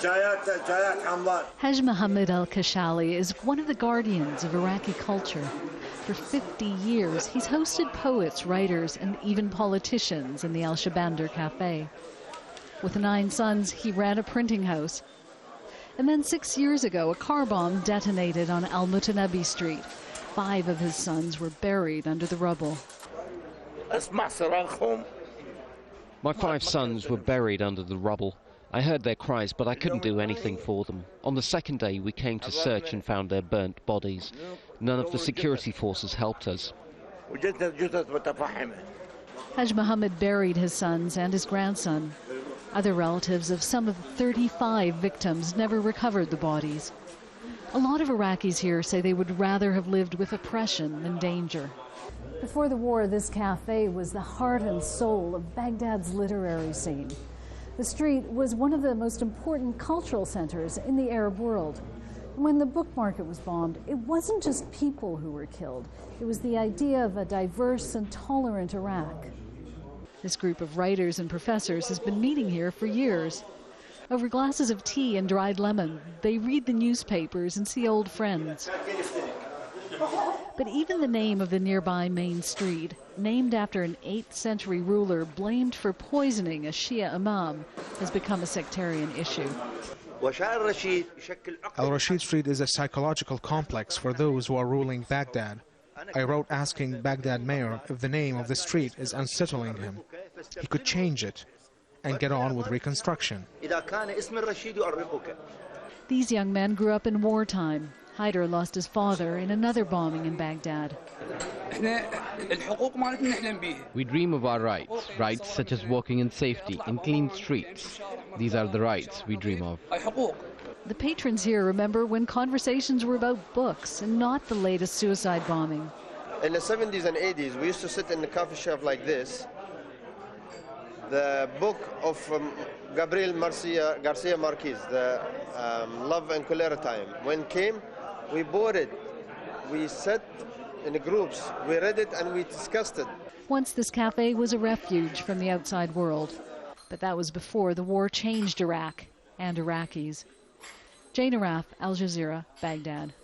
Haj Mohammed al-Kashali is one of the guardians of Iraqi culture. For 50 years, he's hosted poets, writers, and even politicians in the Al-Shabander Cafe. With 9 sons, he ran a printing house. And then 6 years ago, a car bomb detonated on Al-Mutanabi Street. 5 of his sons were buried under the rubble. My 5 sons were buried under the rubble. I heard their cries, but I couldn't do anything for them. On the second day, we came to search and found their burnt bodies. None of the security forces helped us. Haj Mohammed buried his sons and his grandson. Other relatives of some of the 35 victims never recovered the bodies. A lot of Iraqis here say they would rather have lived with oppression than danger. Before the war, this cafe was the heart and soul of Baghdad's literary scene. The street was one of the most important cultural centers in the Arab world. When the book market was bombed, it wasn't just people who were killed. It was the idea of a diverse and tolerant Iraq. This group of writers and professors has been meeting here for years. Over glasses of tea and dried lemon, they read the newspapers and see old friends. But even the name of the nearby main street, named after an 8th century ruler blamed for poisoning a Shia imam, has become a sectarian issue. Al-Rashid Street is a psychological complex for those who are ruling Baghdad. I wrote asking Baghdad mayor if the name of the street is unsettling him. He could change it and get on with reconstruction. These young men grew up in wartime. Haider lost his father in another bombing in Baghdad. We dream of our rights, rights such as walking in safety in clean streets. These are the rights we dream of. The patrons here remember when conversations were about books and not the latest suicide bombing. In the 70s and 80s, we used to sit in the coffee shop like this. The book of Gabriel Garcia Marquez, the Love and Cholera Time, when it came, we bought it. We sat in the groups, we read it and we discussed it. Once this cafe was a refuge from the outside world. But that was before the war changed Iraq and Iraqis. Jane Arraf, Al Jazeera, Baghdad.